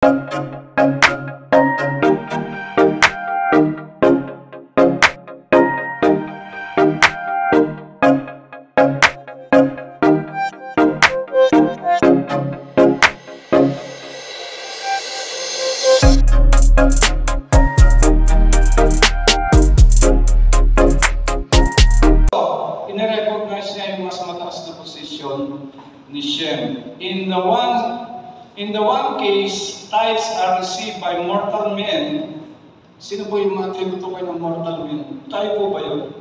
Ine-recognize niya yung mas mataas na posisyon ni Shem. In the one case, tithes are received by mortal men. Sino po yung mga tinutukoy ng mortal men? Tayo po ba yun?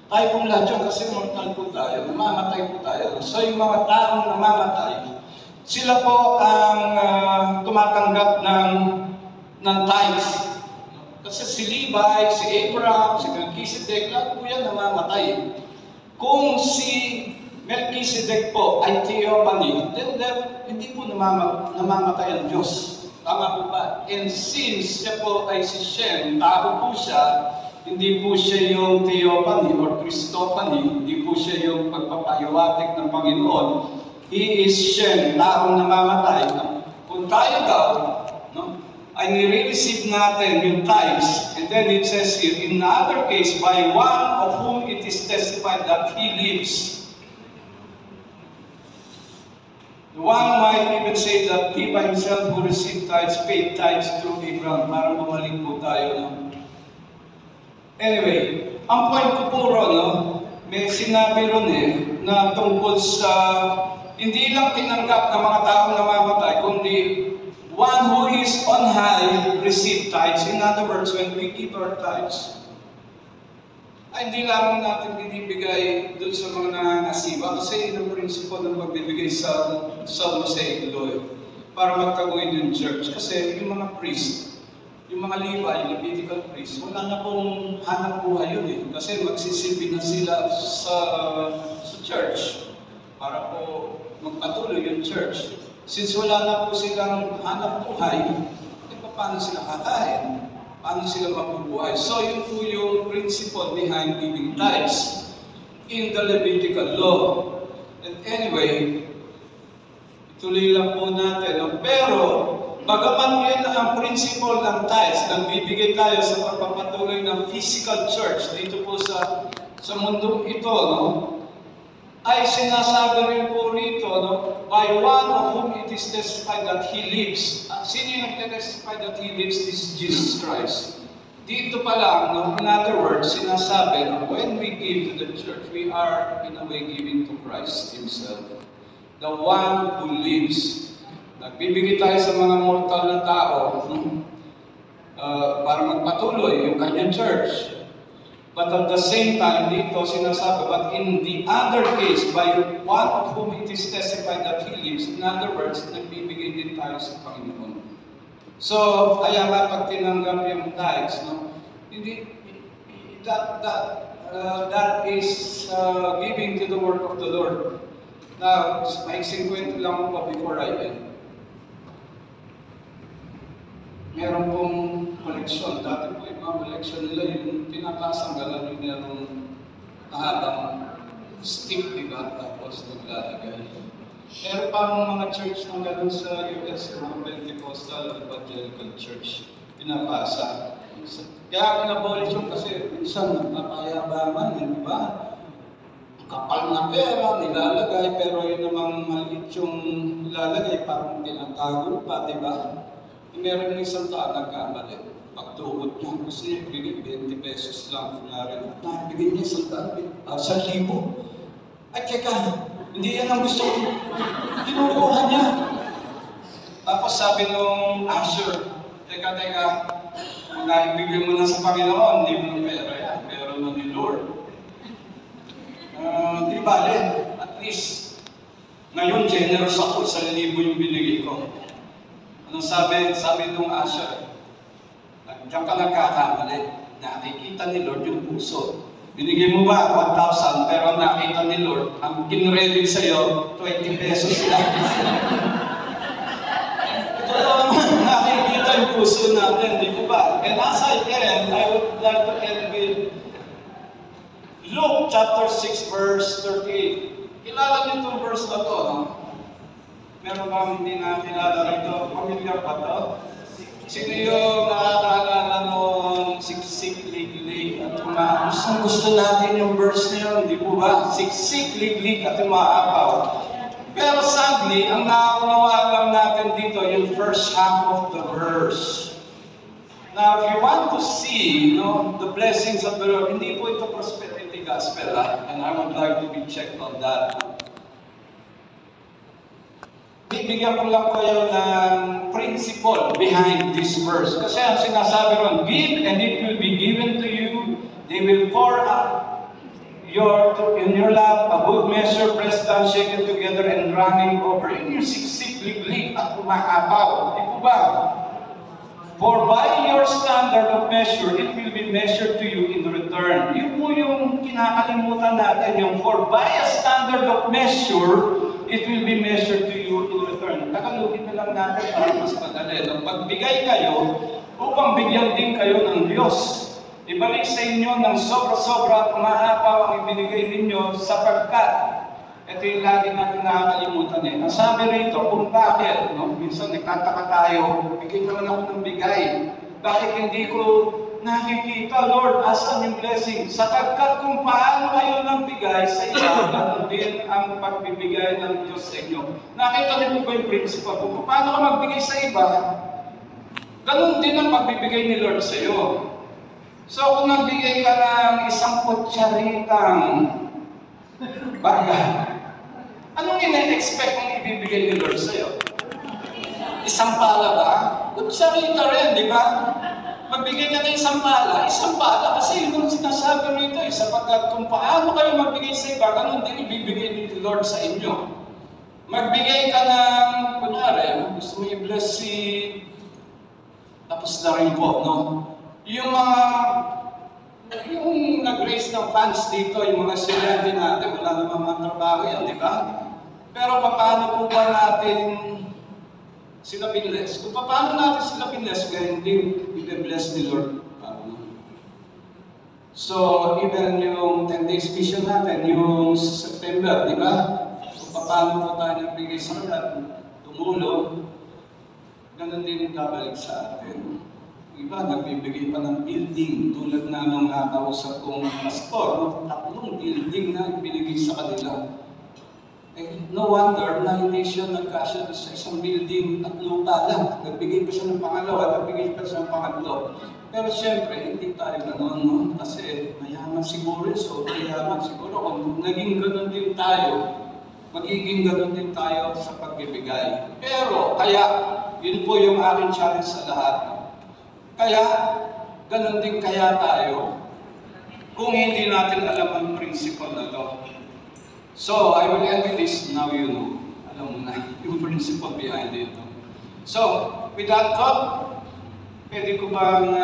Tayo pong lahat yun kasi mortal po tayo. Namamatay po tayo. So yung mga taong namamatay, sila po ang tumatanggap ng tithes. Kasi si Levi, si Abraham, si Melchizedek, lahat po yan namamatay. Kung si Melchizedek po ay theophany, then hindi po namamatay ang Diyos. Tama po ba? And since siya po ay si Shem, tao po siya, hindi po siya yung theophany or Christophany, hindi po siya yung pagpapahiwatig ng Panginoon. He is Shem, taong namamatay. Kung tayo daw, ay nire-receive natin yung tithes, and then it says here, in another case, by one of whom it is testified that he lives. The one might even say that he by himself who received tithes, paid tithes through Abraham. Parang bumalik po tayo. No? Anyway, ang point ko po may sinabi ron na tungkol sa hindi lang tinanggap ng mga taong namamatay, kundi one who is on high receive tithes. In other words, when we give our tithes, ay hindi lamang natin binibigay doon sa mga nangangasiwa. Kasi yun ang prinsipyo ng pagbibigay sa Mosaic Law para magtaguyod yung church. Kasi yung mga priest, yung mga Levi, Levitical priest, wala na pong hanap buhay yun Kasi magsisilbi na sila sa church para po magpatuloy yung church. Since wala na po silang hanap buhay, paano sila kakain? Paano sila mabubuhay? So yun po yung principle behind giving tithes in the Levitical law. And anyway, ituloy lang po natin. Pero, bagaman yun ang principle ng tithes, nang bibigay tayo sa pagpapatuloy ng physical church dito po sa mundong ito, ay sinasabi rin po rito, by one of whom it is testified that he lives. Sino yung nagtestify that he lives? This is Jesus Christ. Dito pa lang, in other words, sinasabi, when we give to the church, we are in a way giving to Christ Himself. The one who lives. Nagbibigay tayo sa mga mortal na tao para magpatuloy yung kanyang church. But at the same time, dito sinasabi, but in the other case, by one of whom it is testified that he lives, in other words, nagbibigay din tayo sa Panginoon. So, kaya nga pag tinanggap yung tithes, hindi, that is giving to the work of the Lord. Now, maiksing kwento lang po before I end. Meron pong koleksyon. Dati po yung mga koleksyon nila, yung pinakasanggalan yung merong kahabang stick, diba? Tapos naglalagay. Meron pang mga church na gano'n sa US, mga Pentecostal Evangelical Church, pinapasa. Kaya pinabolish yung kasi minsan nagpapayabangan, diba? Kapal na pera, nilalagay, pero yun namang maliit yung nilalagay, parang tinatago pa, diba? Meron ng isang taon nagkamali. Pagtuhod niya, gusto niya bigay 20 pesos lang. Nabigay niya isang taon, 1,000. Ay, teka, hindi yan ang gusto ko. Kinukuha niya. Tapos sabi nung usher, teka, ibigay mo na sa Panginoon, hindi mo ng pera yan. Pero na ni Lord. Di bale, at least, ngayon generous ako, 1,000 yung binigay ko. Anong sabi nung usher, diyan ka nagkakamali. Nakikita ni Lord yung puso. Binigay mo ba 1,000 pero nakita ni Lord, ang kinready sa'yo, 20 pesos lang. Ito naman, nakikita yung puso natin, di ba ba? And as I end, I would like to end with Luke chapter 6 verse 38. Kilala niyo itong verse na to, Meron ba hindi nakakilala rito? Familiar pa to? Sino yung nakakaalala noong siksik, liglig at umaapaw? Gusto natin yung verse na yun, di po ba? Siksik, liglig at umaapaw. Pero sadly, ang nauunawaan lang natin dito yung first half of the verse. Now, if you want to see, the blessings of the Lord, hindi po ito prosperity gospel, and I would like to be checked on that. Bibigyan ko lang kayo ng principle behind this verse. Kasi ang sinasabi ron, give and it will be given to you. They will pour out in your lap a good measure, pressed down, shaken together, and running over. In your siksik, liglig, at umaapaw. Di po ba? For by your standard of measure, it will be measured to you in return. Yun po yung kinakalimutan natin, yung for by a standard of measure, it will be measured to you in return. Tagalogin na lang natin para mas madali. Nung magbigay kayo, upang bigyan din kayo ng Diyos. Ibalik sa inyo ng sobra-sobra at umaapaw ang ibinigay ninyo sapagkat ito yung lagi natin nakakalimutan eh. Ang sabi rito, kung bakit, minsan nagtataka tayo, bigay naman ako ng bigay. Bakit hindi ko nakikita, Lord, asan yung blessing? Sapagkat kung paano kayo nang bigay sa iba, ganun din ang pagbibigay ng Diyos sa inyo. Nakita niyo po ba yung principle? Kung paano ka magbigay sa iba, ganun din ang pagbibigay ni Lord sa iyo. So kung nagbigay ka ng isang kutsaritang baga, anong ina-expect mong ibibigay ni Lord sa iyo? Isang pala ba? Kutsarita rin, di ba? Magbigay ka ng isang pala kasi yun ang sinasabi rito sapagkat kung paano kayo magbigay sa iba, ganun din ibibigay ni Lord sa inyo. Magbigay ka ng, kunwari, gusto mo i-bless si, tapos na rin po, yung nag-raise ng funds dito, yung mga estudyante natin, wala namang mga trabaho yan, di ba? Pero paano po ba natin sila pinless? Kung paano natin sila pinless, kaya hindi i-bless ni Lord. So, even yung 10 days vision natin, yung September, di ba? Kung paano po tayo nagbigay sa kanila, tumulong, ganun din yung babalik sa atin. Iba, nagbibigay pa ng building, tulad na nung nakausap kong pastor, 3 building na ibinigay sa kanila. No wonder na hindi siya nagkasya sa isang building at lupa lang. Nagbigay pa siya ng pangalawa, nagbigay pa siya ng pangatlo. Pero siyempre, hindi tayo gano'n, Kasi mayaman siguro, so mayaman siguro. Kung naging gano'n din tayo, magiging gano'n din tayo sa pagbibigay. Pero, kaya, yun po yung aking challenge sa lahat. Kaya, ganun din kaya tayo kung hindi natin alam ang principle na to. So, I will end with this. Now you know. Alam mo na yung principle behind it. So, with that thought, pwede ko bang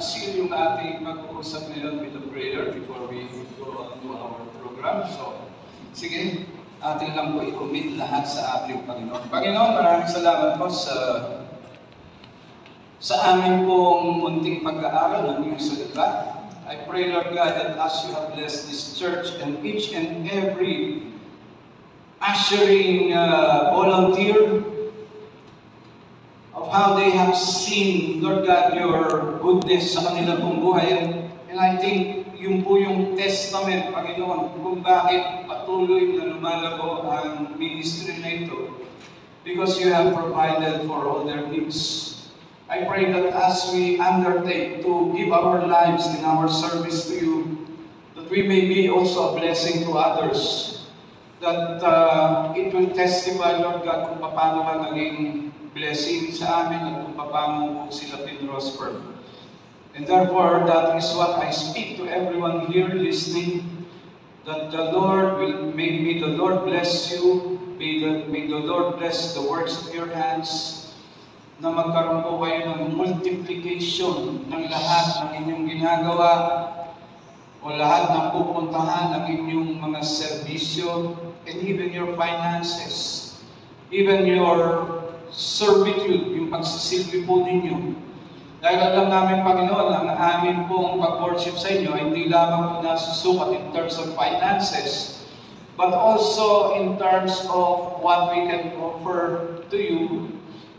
seal yung ating mag-uusap ngayon with a prayer before we go on to our program? So, sige, atin lang po i-commit lahat sa ating Panginoon. Panginoon, maraming salamat po sa amin pong munting pag-aaral ng iyong salita. I pray, Lord God, that as you have blessed this church and each and every ushering volunteer of how they have seen, Lord God, your goodness sa kanilang pong buhay. And I think yun po yung testament, Panginoon, kung bakit patuloy na lumalago ang ministry na ito. Because you have provided for all their needs. I pray that as we undertake to give our lives in our service to you, that we may be also a blessing to others. That it will testify, Lord God, kung paano ka naging blessing sa amin at kung paano sila pinrosper. And therefore, that is what I speak to everyone here listening, that the Lord may the Lord bless you, may the Lord bless the works of your hands, na magkaroon po kayo ng multiplication ng lahat ng inyong ginagawa o lahat ng pupuntahan ng inyong mga serbisyo and even your finances, even your servitude, yung pagsisilbi po ninyo. Dahil alam namin, Panginoon, ang amin pong pag-worship sa inyo ay hindi lamang po nasusukat in terms of finances, but also in terms of what we can offer to you,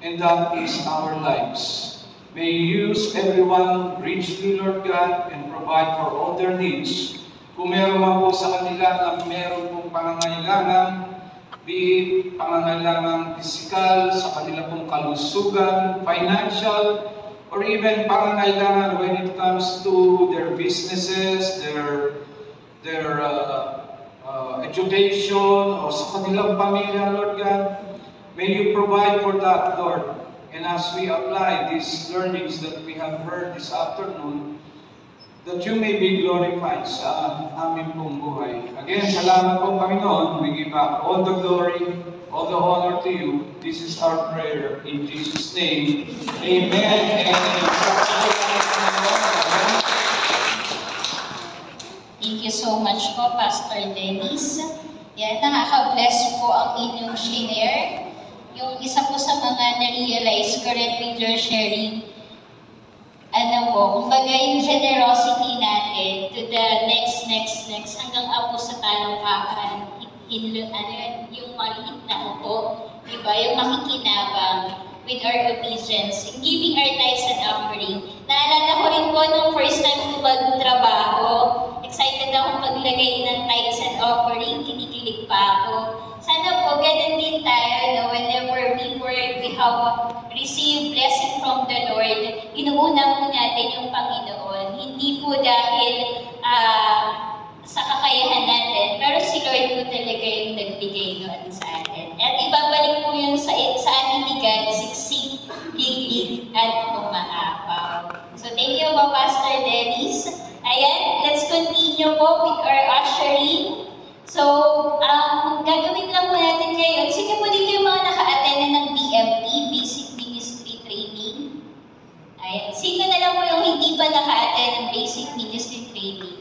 and that is our lives. May you use everyone richly, Lord God, and provide for all their needs. Kung meron man po sa kanila na meron pong pangangailangan, be it pangangailangan physical, sa kanila pong kalusugan, financial, or even pangangailangan when it comes to their businesses, their education, o sa kanilang pamilya, Lord God, may you provide for that, Lord. And as we apply these learnings that we have heard this afternoon, that you may be glorified sa aming pong buhay. Again, salamat po, Panginoon. We give back all the glory, all the honor to you. This is our prayer in Jesus' name. Amen. Thank you so much po, Pastor Dennis. Yan, nakaka-bless po ang inyong share. Yung isa po sa mga na-realize ko rin with your sharing, kumbaga yung generosity natin to the next, hanggang apo sa talangkakan, yung maliit na upo, diba? Yung makikinabang with our obedience, in giving our tithes and offering. Naalala ko rin po nung first time ko magtrabaho, excited ako maglagay ng tithes and offering, kinikilig pa ako. Sana po, ganun din tayo, no? Whenever we have received blessing from the Lord, inuuna po natin yung Panginoon. Hindi po dahil sa kakayahan natin, pero si Lord po talaga yung nagbigay noon sa atin. At ibabalik po yun sa ating ligan, siksik, higlig, at umaapaw. So thank you po, Pastor Dennis. Ayan, let's continue po with our ushering. So, gagawin lang po natin ngayon. Sige po dito yung mga naka-attend ng BMT, Basic Ministry Training. Ayan. Sino na lang po yung hindi pa naka-attend ng Basic Ministry Training?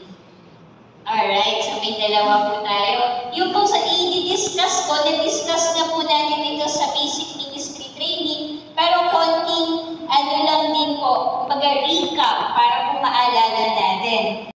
Alright, so may dalawa po tayo. Yung po sa i-discuss ko, na-discuss na po natin ito sa Basic Ministry Training, pero konting lang din po, pag-recap para po maalala natin.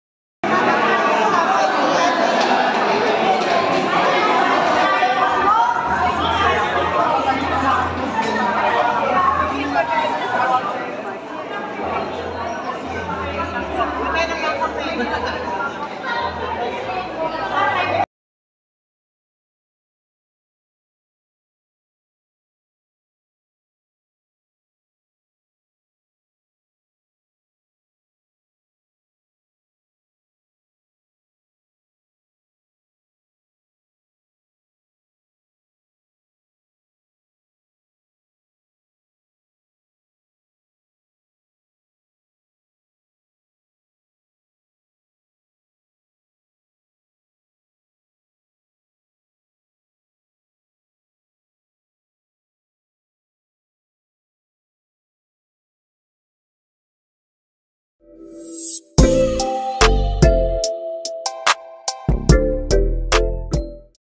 You